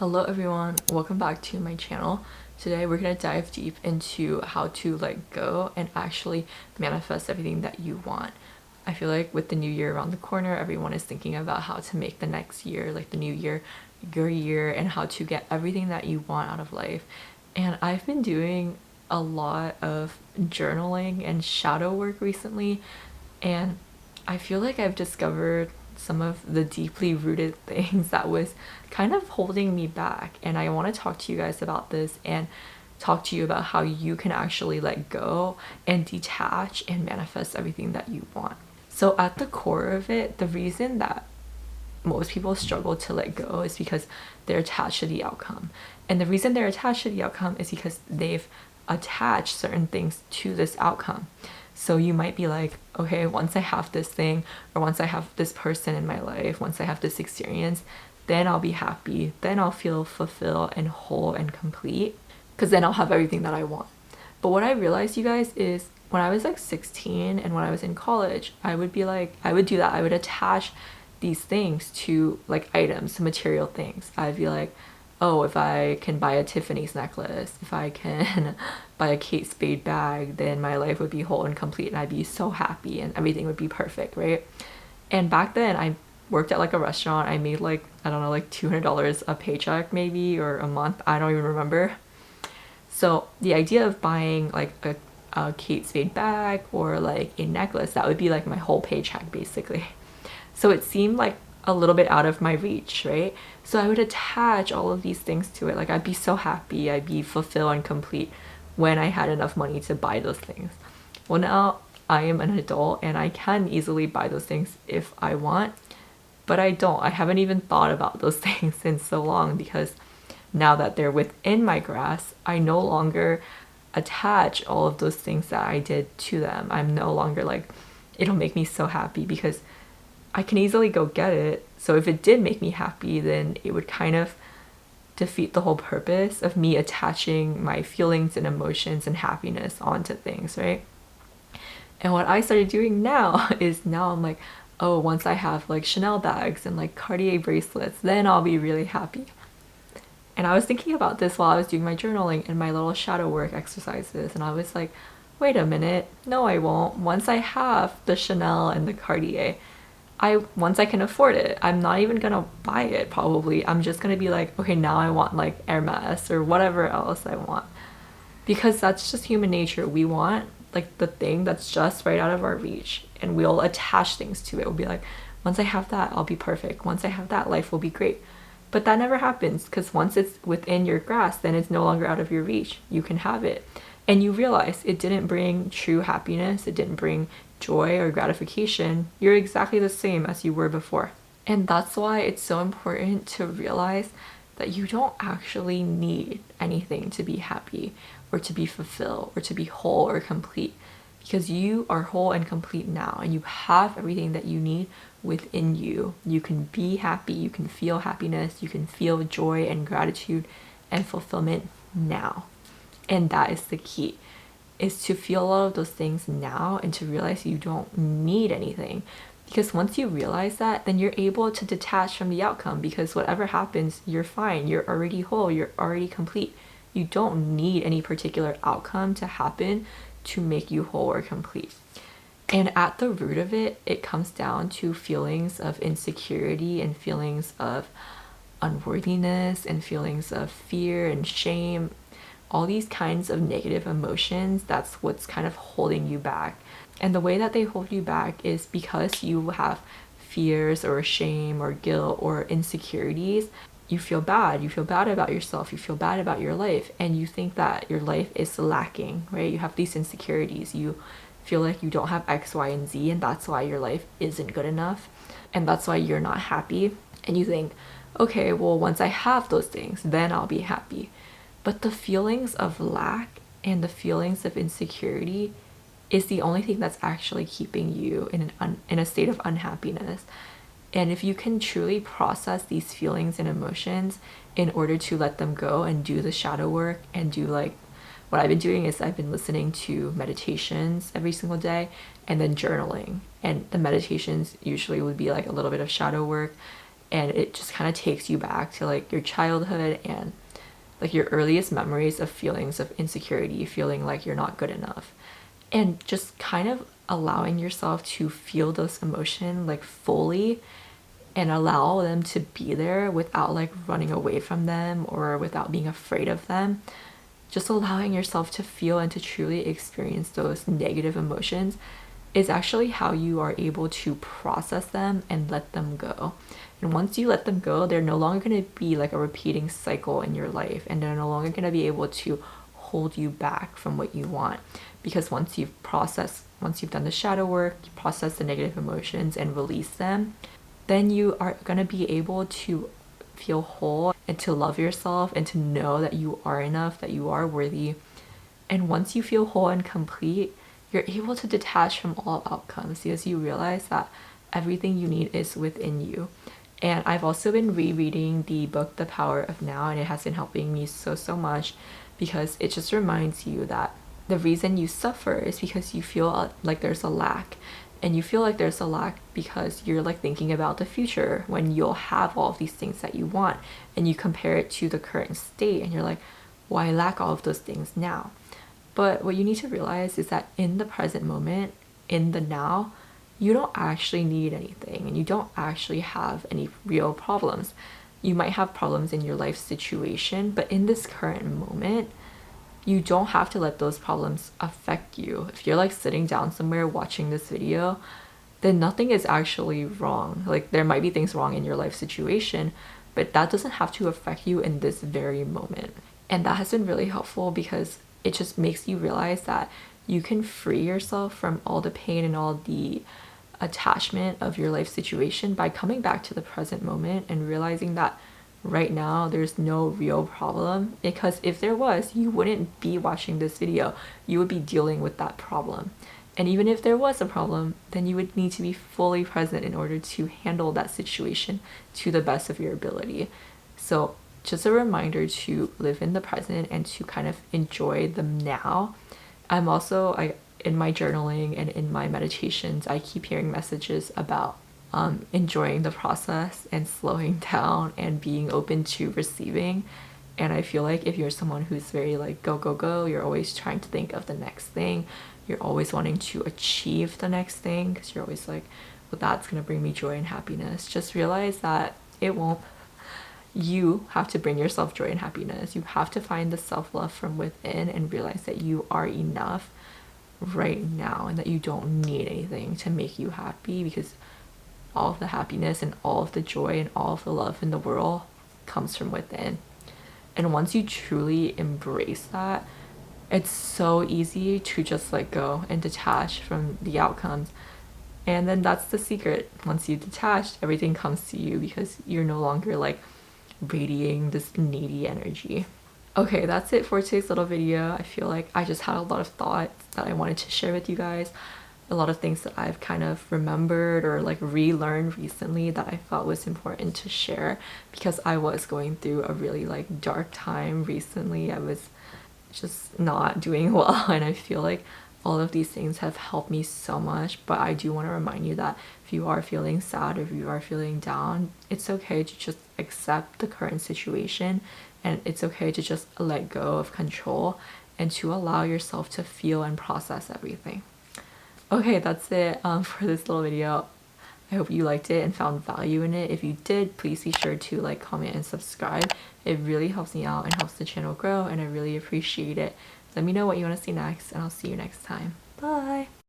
Hello everyone, welcome back to my channel. Today we're going to dive deep into how to let go and actually manifest everything that you want. I feel like with the new year around the corner, everyone is thinking about how to make the next year, like the new year, your year, and how to get everything that you want out of life. And I've been doing a lot of journaling and shadow work recently, and I feel like I've discovered some of the deeply rooted things that was kind of holding me back. And I want to talk to you guys about this and talk to you about how you can actually let go and detach and manifest everything that you want. So, at the core of it, the reason that most people struggle to let go is because they're attached to the outcome. And the reason they're attached to the outcome is because they've attached certain things to this outcome. So you might be like, okay, once I have this thing, or once I have this person in my life, once I have this experience, then I'll be happy. Then I'll feel fulfilled and whole and complete, because then I'll have everything that I want. But what I realized, you guys, is when I was like 16 and when I was in college, I would be like, I would do that. I would attach these things to like items, to material things. I'd be like, oh, if I can buy a Tiffany's necklace, if I can buy a Kate Spade bag, then my life would be whole and complete and I'd be so happy and everything would be perfect, right? And back then I worked at like a restaurant. I made like, I don't know, like $200 a paycheck maybe, or a month. I don't even remember. So the idea of buying like a Kate Spade bag or like a necklace, that would be like my whole paycheck basically. So it seemed like a little bit out of my reach, right? So I would attach all of these things to it. Like I'd be so happy, I'd be fulfilled and complete when I had enough money to buy those things. Well, now I am an adult and I can easily buy those things if I want, but I don't. I haven't even thought about those things in so long, because now that they're within my grasp, I no longer attach all of those things that I did to them. I'm no longer like, it'll make me so happy, because I can easily go get it. So if it did make me happy, then it would kind of defeat the whole purpose of me attaching my feelings and emotions and happiness onto things, right? And what I started doing now is, now I'm like, oh, once I have like Chanel bags and like Cartier bracelets, then I'll be really happy. And I was thinking about this while I was doing my journaling and my little shadow work exercises, and I was like, wait a minute, no, I won't. Once I have the Chanel and the Cartier, once I can afford it, I'm not even gonna buy it probably. I'm just gonna be like, okay, now I want like Hermes or whatever else I want. Because that's just human nature. We want like the thing that's just right out of our reach, and we'll attach things to it. We'll be like, once I have that, I'll be perfect. Once I have that, life will be great. But that never happens, because once it's within your grasp, then it's no longer out of your reach. You can have it. And you realize it didn't bring true happiness, it didn't bring joy or gratification. You're exactly the same as you were before. And that's why it's so important to realize that you don't actually need anything to be happy or to be fulfilled or to be whole or complete, because you are whole and complete now, and you have everything that you need within you. You can be happy, you can feel happiness, you can feel joy and gratitude and fulfillment now. And that is the key, is to feel all of those things now and to realize you don't need anything. Because once you realize that, then you're able to detach from the outcome, because whatever happens, you're fine. You're already whole, you're already complete. You don't need any particular outcome to happen to make you whole or complete. And at the root of it, it comes down to feelings of insecurity and feelings of unworthiness and feelings of fear and shame, all these kinds of negative emotions. That's what's kind of holding you back. And the way that they hold you back is because you have fears or shame or guilt or insecurities. You feel bad. You feel bad about yourself. You feel bad about your life. And you think that your life is lacking, right? You have these insecurities. You feel like you don't have X, Y, and Z, and that's why your life isn't good enough. And that's why you're not happy. And you think, okay, well, once I have those things, then I'll be happy. But the feelings of lack and the feelings of insecurity is the only thing that's actually keeping you in a state of unhappiness. And if you can truly process these feelings and emotions in order to let them go and do the shadow work and do like, what I've been doing is I've been listening to meditations every single day and then journaling. And the meditations usually would be like a little bit of shadow work, and it just kind of takes you back to like your childhood and like your earliest memories of feelings of insecurity, feeling like you're not good enough, and just kind of allowing yourself to feel those emotions like fully and allow them to be there without like running away from them or without being afraid of them. Just allowing yourself to feel and to truly experience those negative emotions is actually how you are able to process them and let them go. And once you let them go, they're no longer going to be like a repeating cycle in your life, and they're no longer going to be able to hold you back from what you want. Because once you've processed, once you've done the shadow work, you process the negative emotions and release them, then you are going to be able to feel whole and to love yourself and to know that you are enough, that you are worthy. And once you feel whole and complete, you're able to detach from all outcomes because you realize that everything you need is within you. And I've also been rereading the book The Power of Now, and it has been helping me so much because it just reminds you that the reason you suffer is because you feel like there's a lack. And you feel like there's a lack because you're like thinking about the future when you'll have all of these things that you want, and you compare it to the current state and you're like, why lack all of those things now? But what you need to realize is that in the present moment, in the now, you don't actually need anything and you don't actually have any real problems. You might have problems in your life situation, but in this current moment, you don't have to let those problems affect you. If you're like sitting down somewhere watching this video, then nothing is actually wrong. Like there might be things wrong in your life situation, but that doesn't have to affect you in this very moment. And that has been really helpful because it just makes you realize that you can free yourself from all the pain and all the attachment of your life situation by coming back to the present moment and realizing that right now there's no real problem, because if there was, you wouldn't be watching this video, you would be dealing with that problem. And even if there was a problem, then you would need to be fully present in order to handle that situation to the best of your ability. So just a reminder to live in the present and to kind of enjoy them now. I'm also, in my journaling and in my meditations, I keep hearing messages about enjoying the process and slowing down and being open to receiving. And I feel like if you're someone who's very like go go go, you're always trying to think of the next thing, you're always wanting to achieve the next thing because you're always like, well, that's gonna bring me joy and happiness, just realize that it won't. You have to bring yourself joy and happiness. You have to find the self-love from within and realize that you are enough right now and that you don't need anything to make you happy, because all of the happiness and all of the joy and all of the love in the world comes from within. And once you truly embrace that, it's so easy to just let go and detach from the outcomes. And then that's the secret. Once you detach, everything comes to you because you're no longer like radiating this needy energy. Okay, that's it for today's little video. I feel like I just had a lot of thoughts that I wanted to share with you guys. A lot of things that I've kind of remembered or like relearned recently that I thought was important to share because I was going through a really like dark time recently. I was just not doing well, and I feel like all of these things have helped me so much. But I do want to remind you that if you are feeling sad or if you are feeling down, it's okay to just accept the current situation, and it's okay to just let go of control and to allow yourself to feel and process everything. Okay, that's it for this little video. I hope you liked it and found value in it. If you did, please be sure to like, comment, and subscribe. It really helps me out and helps the channel grow, and I really appreciate it. Let me know what you want to see next, and I'll see you next time. Bye!